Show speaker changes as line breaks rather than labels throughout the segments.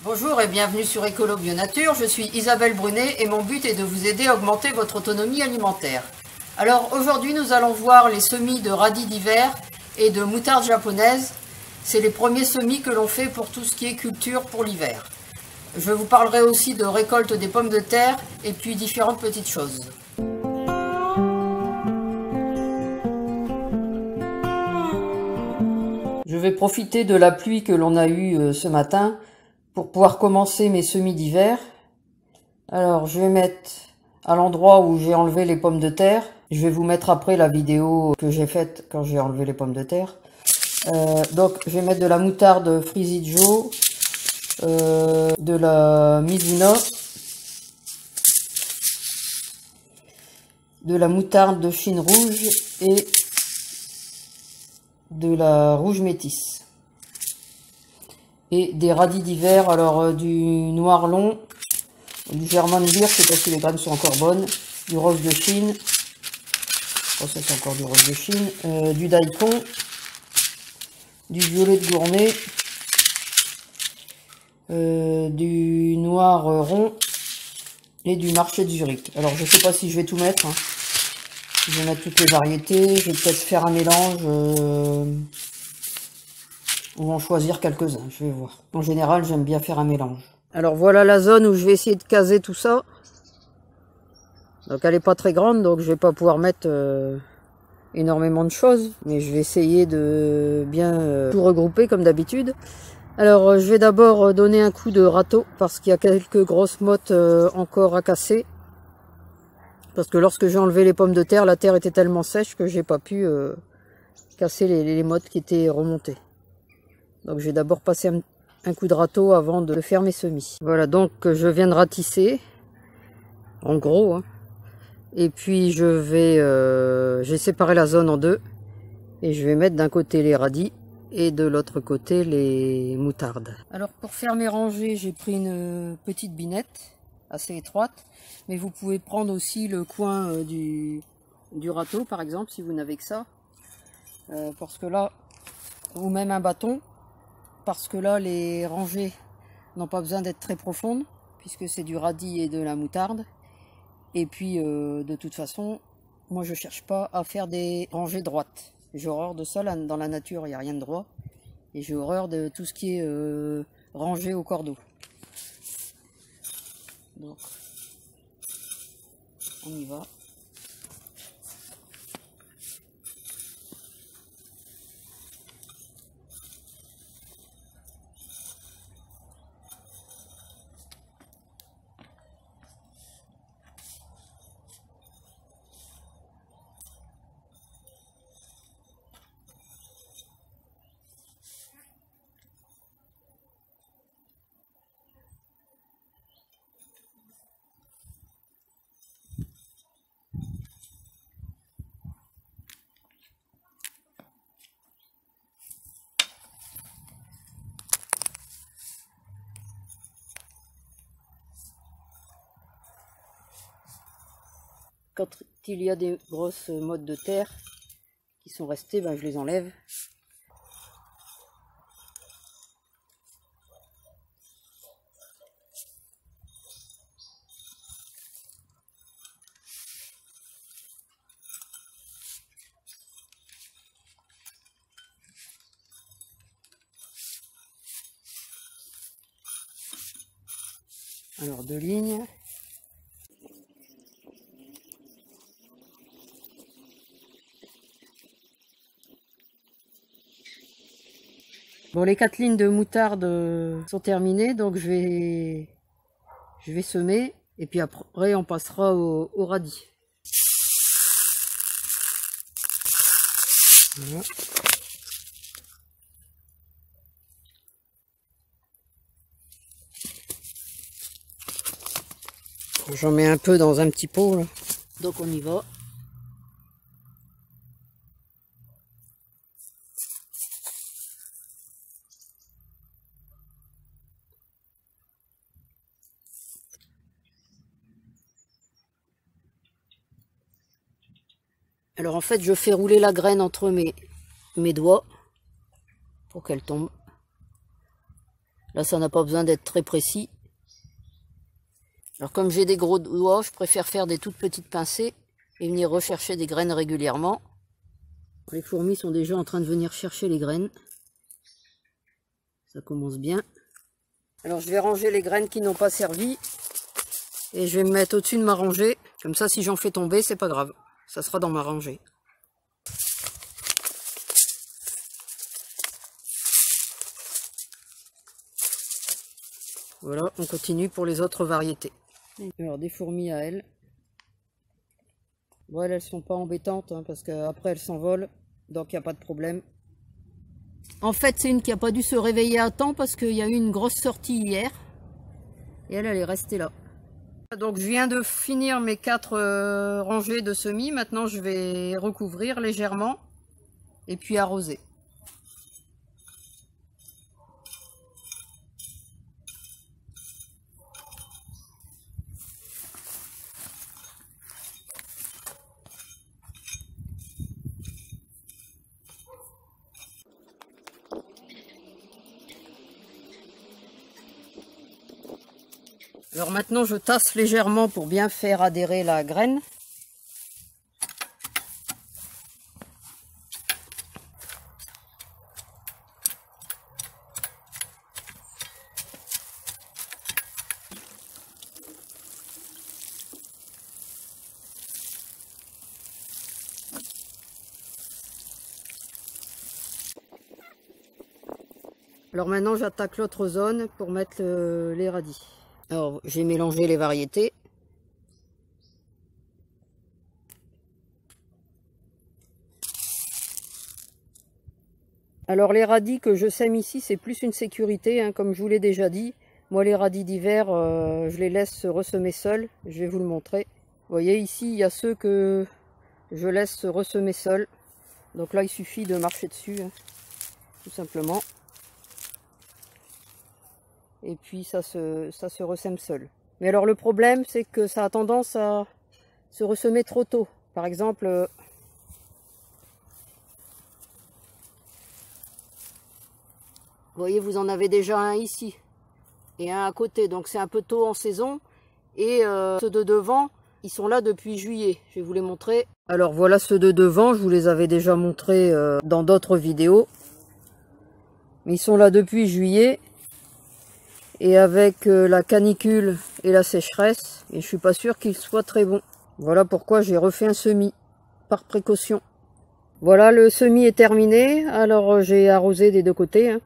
Bonjour et bienvenue sur Écolo Bio Nature, je suis Isabelle Brunet et mon but est de vous aider à augmenter votre autonomie alimentaire. Alors aujourd'hui nous allons voir les semis de radis d'hiver et de moutarde japonaise. C'est les premiers semis que l'on fait pour tout ce qui est culture pour l'hiver. Je vous parlerai aussi de récolte des pommes de terre et puis différentes petites choses. Je vais profiter de la pluie que l'on a eue ce matin pour pouvoir commencer mes semis d'hiver. Alors je vais mettre à l'endroit où j'ai enlevé les pommes de terre. Je vais vous mettre après la vidéo que j'ai faite quand j'ai enlevé les pommes de terre. Donc je vais mettre de la moutarde Frisigio, de la Mizuno, de la moutarde de Chine rouge et de la rouge métisse. Et des radis d'hiver, alors du noir long, du German Beer, je sais pas si les graines sont encore bonnes, du rose de Chine, oh ça c'est encore du rose de Chine, du daikon, du violet de Gournay, du noir rond et du marché de Zurich. Alors je sais pas si je vais tout mettre, hein. Je vais mettre toutes les variétés, je vais peut-être faire un mélange, ou en choisir quelques-uns, je vais voir. En général j'aime bien faire un mélange. Alors voilà la zone où je vais essayer de caser tout ça. Donc elle n'est pas très grande, donc je vais pas pouvoir mettre énormément de choses. Mais je vais essayer de bien tout regrouper comme d'habitude. Alors je vais d'abord donner un coup de râteau parce qu'il y a quelques grosses mottes encore à casser. Parce que lorsque j'ai enlevé les pommes de terre, la terre était tellement sèche que j'ai pas pu casser les mottes qui étaient remontées. Donc je vais d'abord passer un coup de râteau avant de faire mes semis. Voilà, donc je viens de ratisser, en gros, hein. Et puis j'ai séparé la zone en deux, et je vais mettre d'un côté les radis, et de l'autre côté les moutardes. Alors pour faire mes rangées, j'ai pris une petite binette, assez étroite, mais vous pouvez prendre aussi le coin du râteau, par exemple, si vous n'avez que ça. Parce que là, ou même un bâton, parce que là les rangées n'ont pas besoin d'être très profondes puisque c'est du radis et de la moutarde, et puis de toute façon moi je cherche pas à faire des rangées droites, j'ai horreur de ça. Là, dans la nature il n'y a rien de droit et j'ai horreur de tout ce qui est rangé au cordeau. Donc on y va. Quand il y a des grosses mottes de terre qui sont restées, ben je les enlève. Alors 2 lignes. Bon, les 4 lignes de moutarde sont terminées, donc je vais semer et puis après on passera au radis. Voilà. J'en mets un peu dans un petit pot là. Donc on y va. Alors en fait je fais rouler la graine entre mes doigts pour qu'elle tombe. Là, ça n'a pas besoin d'être très précis. Alors comme j'ai des gros doigts, je préfère faire des toutes petites pincées et venir rechercher des graines régulièrement. Les fourmis sont déjà en train de venir chercher les graines. Ça commence bien. Alors je vais ranger les graines qui n'ont pas servi. Et je vais me mettre au-dessus de ma rangée. Comme ça, si j'en fais tomber, c'est pas grave. Ça sera dans ma rangée. Voilà, on continue pour les autres variétés. Alors des fourmis à elles. Bon, elles sont pas embêtantes hein, parce qu'après elles s'envolent, donc il n'y a pas de problème. En fait, c'est une qui n'a pas dû se réveiller à temps parce qu'il y a eu une grosse sortie hier. Et elle est restée là. Donc je viens de finir mes 4 rangées de semis. Maintenant je vais recouvrir légèrement et puis arroser. Alors maintenant je tasse légèrement pour bien faire adhérer la graine. Alors maintenant j'attaque l'autre zone pour mettre les radis. Alors j'ai mélangé les variétés. Alors les radis que je sème ici c'est plus une sécurité hein, comme je vous l'ai déjà dit. Moi les radis d'hiver je les laisse ressemer seuls. Je vais vous le montrer. Vous voyez ici il y a ceux que je laisse ressemer seuls. Donc là il suffit de marcher dessus hein, tout simplement. Et puis ça se ressème seul. Mais alors le problème c'est que ça a tendance à se ressemer trop tôt. Par exemple, vous voyez vous en avez déjà un ici et un à côté. Donc c'est un peu tôt en saison. Et ceux de devant, ils sont là depuis juillet. Je vais vous les montrer. Alors voilà ceux de devant, je vous les avais déjà montrés dans d'autres vidéos. Mais ils sont là depuis juillet. Et avec la canicule et la sécheresse, et je suis pas sûr qu'il soit très bon. Voilà pourquoi j'ai refait un semis, par précaution. Voilà, le semis est terminé, alors j'ai arrosé des deux côtés. Hein.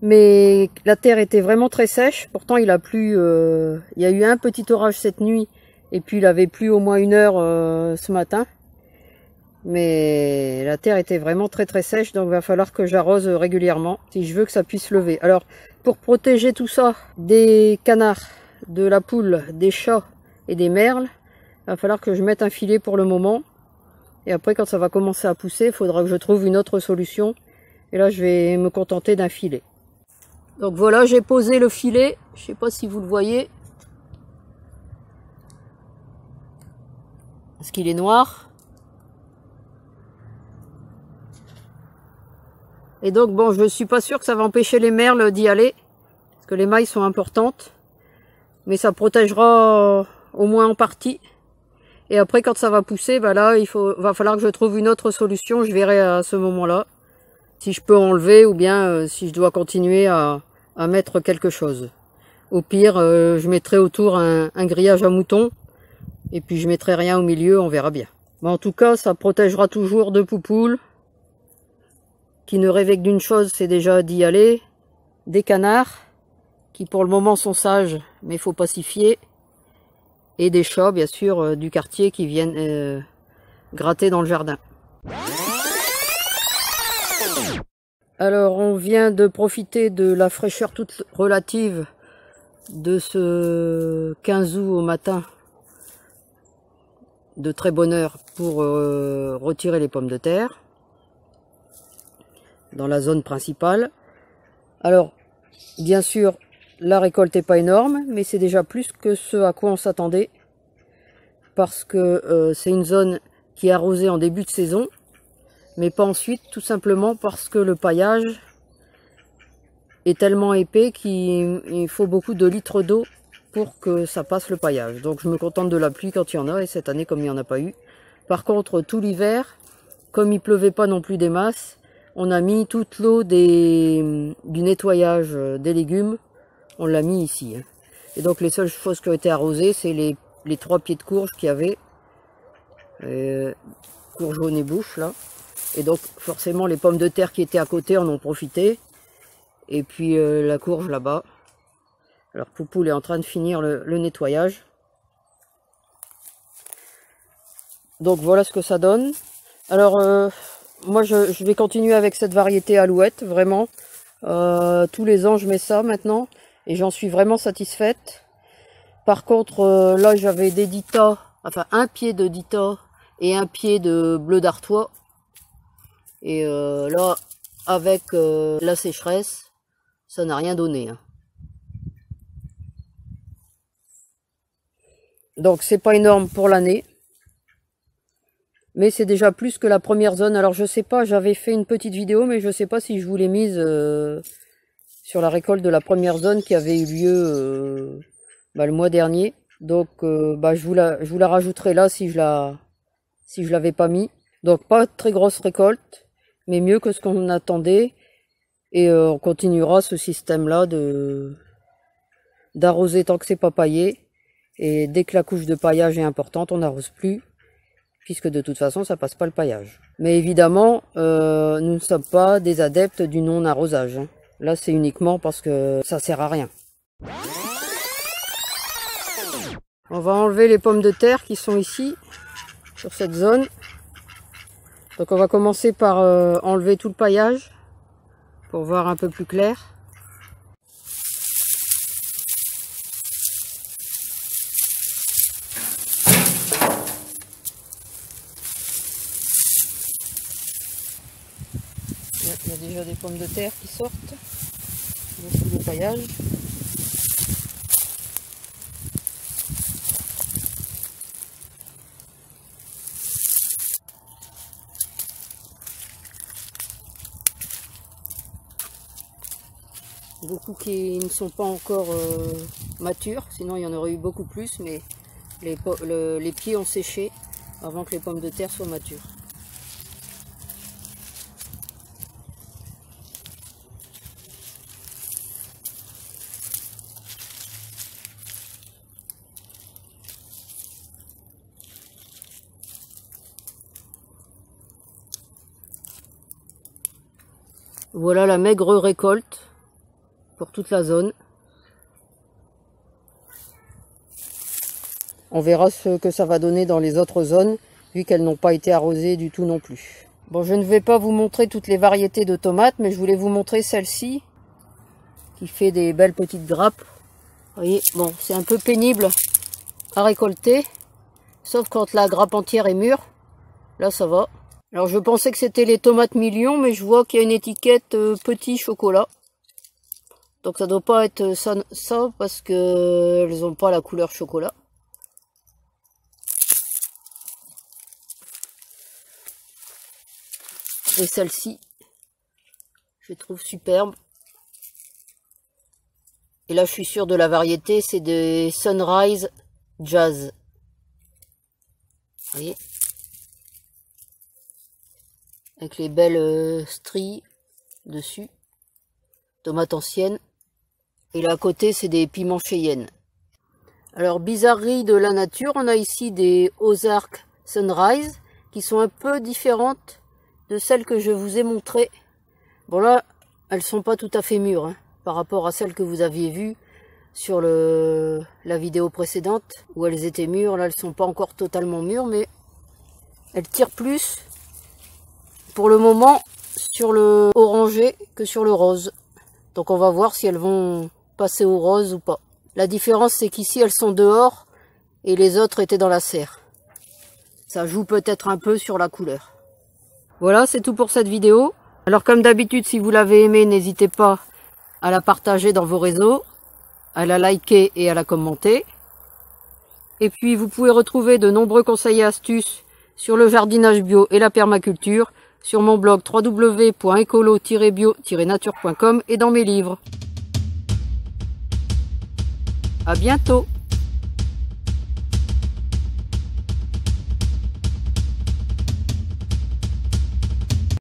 Mais la terre était vraiment très sèche, pourtant il a plu, il y a eu un petit orage cette nuit, et puis il avait plu au moins 1 heure ce matin. Mais la terre était vraiment très très sèche, donc il va falloir que j'arrose régulièrement si je veux que ça puisse lever. Alors pour protéger tout ça des canards, de la poule, des chats et des merles, il va falloir que je mette un filet pour le moment. Et après quand ça va commencer à pousser, il faudra que je trouve une autre solution. Et là je vais me contenter d'un filet. Donc voilà, j'ai posé le filet, je ne sais pas si vous le voyez. Parce qu'il est noir. Et donc bon, je ne suis pas sûre que ça va empêcher les merles d'y aller, parce que les mailles sont importantes, mais ça protégera au moins en partie. Et après quand ça va pousser, bah là va falloir que je trouve une autre solution, je verrai à ce moment-là, si je peux enlever ou bien si je dois continuer à mettre quelque chose. Au pire, je mettrai autour un grillage à moutons, et puis je mettrai rien au milieu, on verra bien. Mais en tout cas, ça protégera toujours de poupoules, qui ne rêvait que d'une chose, c'est déjà d'y aller, des canards, qui pour le moment sont sages, mais il faut pas s'y fier, et des chats, bien sûr, du quartier qui viennent gratter dans le jardin. Alors, on vient de profiter de la fraîcheur toute relative de ce 15 août au matin, de très bonne heure, pour retirer les pommes de terre dans la zone principale. Alors, bien sûr, la récolte n'est pas énorme, mais c'est déjà plus que ce à quoi on s'attendait, parce que c'est une zone qui est arrosée en début de saison, mais pas ensuite, tout simplement parce que le paillage est tellement épais qu'il faut beaucoup de litres d'eau pour que ça passe le paillage. Donc je me contente de la pluie quand il y en a, et cette année comme il n'y en a pas eu. Par contre tout l'hiver, comme il pleuvait pas non plus des masses, on a mis toute l'eau du nettoyage des légumes, on l'a mis ici. Et donc les seules choses qui ont été arrosées, c'est les 3 pieds de courge qu'il y avait. Courge jaune et bouche là. Et donc forcément les pommes de terre qui étaient à côté en ont profité. Et puis la courge là-bas. Alors Poupoule est en train de finir le nettoyage. Donc voilà ce que ça donne. Alors moi je vais continuer avec cette variété Alouette, vraiment. Tous les ans je mets ça maintenant. Et j'en suis vraiment satisfaite. Par contre là j'avais des Dita, enfin un pied de Dita et un pied de bleu d'Artois. Et là avec la sécheresse, ça n'a rien donné. Donc c'est pas énorme pour l'année. Mais c'est déjà plus que la première zone. Alors je sais pas, j'avais fait une petite vidéo, mais je sais pas si je vous l'ai mise sur la récolte de la première zone qui avait eu lieu le mois dernier. Donc je vous la rajouterai là si je l'avais pas mis. Donc pas très grosse récolte, mais mieux que ce qu'on attendait. Et on continuera ce système-là d'arroser tant que c'est pas paillé. Et dès que la couche de paillage est importante, on n'arrose plus, puisque de toute façon, ça passe pas le paillage. Mais évidemment, nous ne sommes pas des adeptes du non-arrosage. Là, c'est uniquement parce que ça sert à rien. On va enlever les pommes de terre qui sont ici, sur cette zone. Donc on va commencer par enlever tout le paillage, pour voir un peu plus clair. Il y a déjà des pommes de terre qui sortent de sous le paillage. Beaucoup qui ne sont pas encore matures, sinon il y en aurait eu beaucoup plus, mais les pieds ont séché avant que les pommes de terre soient matures. Voilà la maigre récolte pour toute la zone. On verra ce que ça va donner dans les autres zones, vu qu'elles n'ont pas été arrosées du tout non plus. Bon, je ne vais pas vous montrer toutes les variétés de tomates, mais je voulais vous montrer celle-ci, qui fait des belles petites grappes. Vous voyez, bon, c'est un peu pénible à récolter, sauf quand la grappe entière est mûre. Là, ça va. Alors, je pensais que c'était les tomates millions, mais je vois qu'il y a une étiquette petit chocolat. Donc ça doit pas être ça parce que elles ont pas la couleur chocolat. Et celle-ci, je trouve superbe. Et là, je suis sûre de la variété, c'est des Sunrise Jazz. Vous voyez, avec les belles stries dessus. Tomates anciennes. Et là à côté, c'est des piments Cheyenne. Alors, bizarrerie de la nature, on a ici des Ozark Sunrise qui sont un peu différentes de celles que je vous ai montrées. Bon là, elles sont pas tout à fait mûres hein, par rapport à celles que vous aviez vues sur la vidéo précédente où elles étaient mûres. Là, elles sont pas encore totalement mûres, mais elles tirent plus pour le moment sur le orangé que sur le rose. Donc on va voir si elles vont passer au rose ou pas. La différence c'est qu'ici elles sont dehors et les autres étaient dans la serre. Ça joue peut-être un peu sur la couleur. Voilà, c'est tout pour cette vidéo. Alors comme d'habitude, si vous l'avez aimé, n'hésitez pas à la partager dans vos réseaux, à la liker et à la commenter. Et puis vous pouvez retrouver de nombreux conseils et astuces sur le jardinage bio et la permaculture sur mon blog www.écolo-bio-nature.com et dans mes livres. À bientôt!